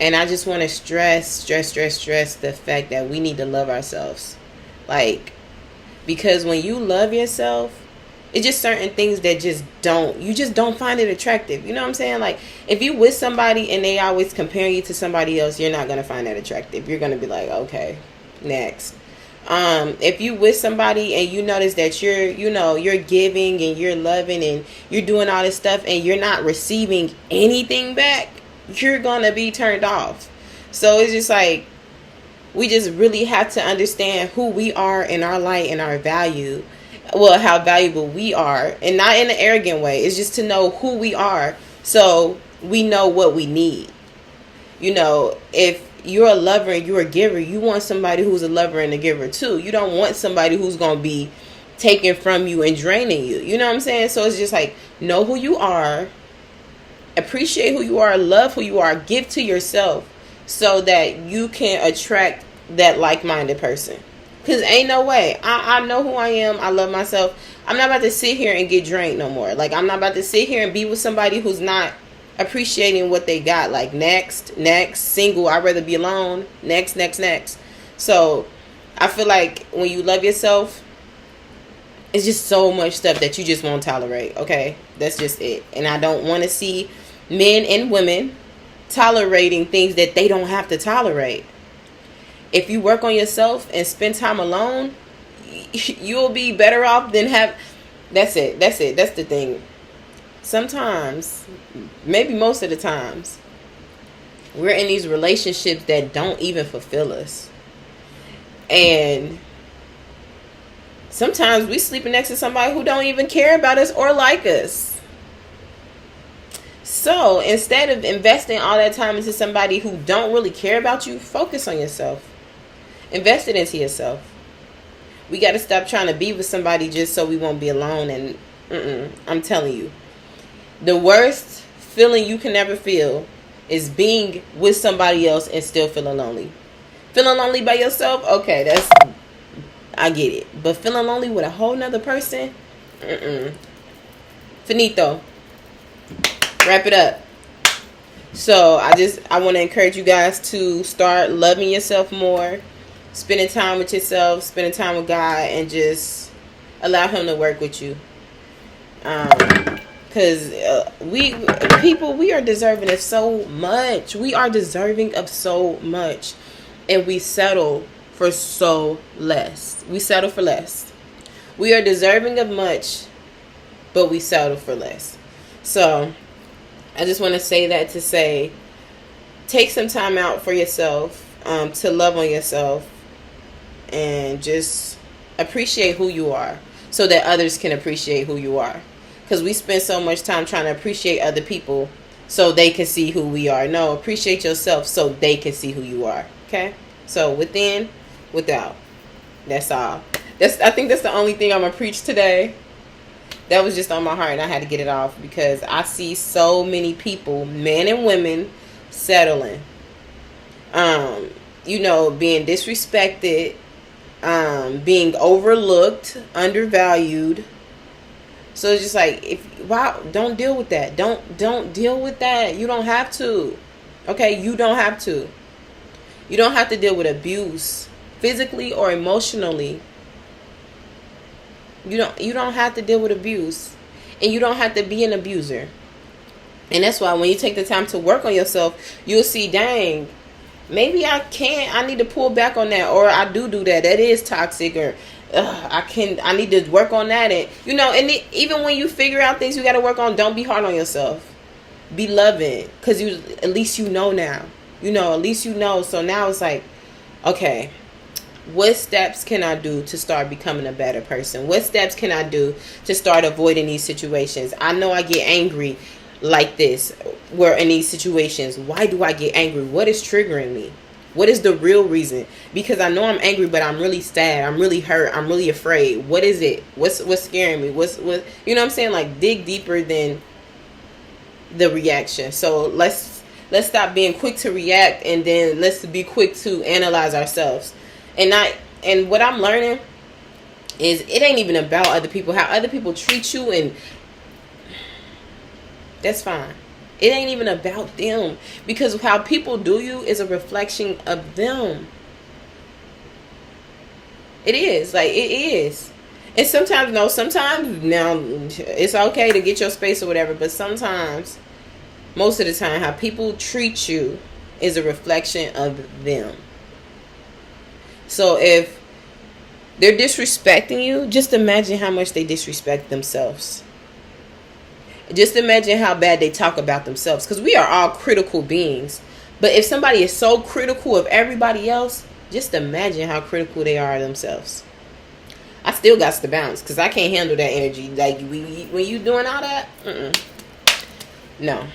And I just want to stress the fact that we need to love ourselves. Like, because when you love yourself, it's just certain things that you just don't find it attractive. You know what I'm saying? Like, if you with somebody and they always comparing you to somebody else, you're not going to find that attractive. You're going to be like, okay, next. If you with somebody and you notice that you're giving and you're loving and you're doing all this stuff and you're not receiving anything back, you're going to be turned off. So it's just like, we just really have to understand who we are in our light and our value. Well, how valuable we are, and not in an arrogant way. It's just to know who we are, so we know what we need. If you're a lover and you're a giver, you want somebody who's a lover and a giver too. You don't want somebody who's going to be taking from you and draining you. You know what I'm saying? So it's just like, know who you are, appreciate who you are, love who you are, give to yourself so that you can attract that like-minded person. Because ain't no way. I know who I am. I love myself. I'm not about to sit here and get drained no more. Like, I'm not about to sit here and be with somebody who's not appreciating what they got. Like, next, single. I'd rather be alone. Next. So, I feel like when you love yourself, it's just so much stuff that you just won't tolerate. Okay? That's just it. And I don't want to see men and women tolerating things that they don't have to tolerate. If you work on yourself and spend time alone, you'll be better off than have... That's it. That's the thing. Sometimes, maybe most of the times, we're in these relationships that don't even fulfill us. And sometimes we sleeping next to somebody who don't even care about us or like us. So, instead of investing all that time into somebody who don't really care about you, focus on yourself. Invest it into yourself. We got to stop trying to be with somebody just so we won't be alone. And I'm telling you, the worst feeling you can ever feel is being with somebody else and still feeling lonely. Feeling lonely by yourself, okay, I get it. But feeling lonely with a whole nother person, finito. Wrap it up. So I want to encourage you guys to start loving yourself more. Spending time with yourself, spending time with God, and just allow Him to work with you. Because we are deserving of so much. We are deserving of so much. And we settle for so less. We settle for less. We are deserving of much, but we settle for less. So, I just want to say that to say, take some time out for yourself, to love on yourself. And just appreciate who you are so that others can appreciate who you are. Because we spend so much time trying to appreciate other people so they can see who we are. No, appreciate yourself so they can see who you are. Okay? So within, without. That's all. I think that's the only thing I'm going to preach today. That was just on my heart and I had to get it off because I see so many people, men and women, settling. Being disrespected. Being overlooked, undervalued. So it's just like, don't deal with that. Don't deal with that. You don't have to. Okay, you don't have to. You don't have to deal with abuse, physically or emotionally. You don't have to deal with abuse, and you don't have to be an abuser. And that's why when you take the time to work on yourself, you'll see, dang, maybe I need to pull back on that, or I do that. That is toxic, or I need to work on that. And, even when you figure out things you got to work on, don't be hard on yourself. Be loving, because at least you know now. At least you know. So now it's like, okay, what steps can I do to start becoming a better person? What steps can I do to start avoiding these situations? I know I get angry like this, where in these situations, why do I get angry? What is triggering me? What is the real reason? Because I know I'm angry, but I'm really sad. I'm really hurt. I'm really afraid. What is it? What's scaring me? What you know what I'm saying? Like, dig deeper than the reaction. So let's stop being quick to react, and then let's be quick to analyze ourselves. And what I'm learning is it ain't even about other people, how other people treat you, and that's fine. It ain't even about them, because how people do you is a reflection of them. It is. Like, it is. And sometimes, no, sometimes now it's okay to get your space or whatever, but sometimes, most of the time, how people treat you is a reflection of them. So if they're disrespecting you, just imagine how much they disrespect themselves. Just imagine how bad they talk about themselves, because we are all critical beings. But if somebody is so critical of everybody else, just imagine how critical they are of themselves. I still got to bounce, because I can't handle that energy. Like, when you doing all that, no.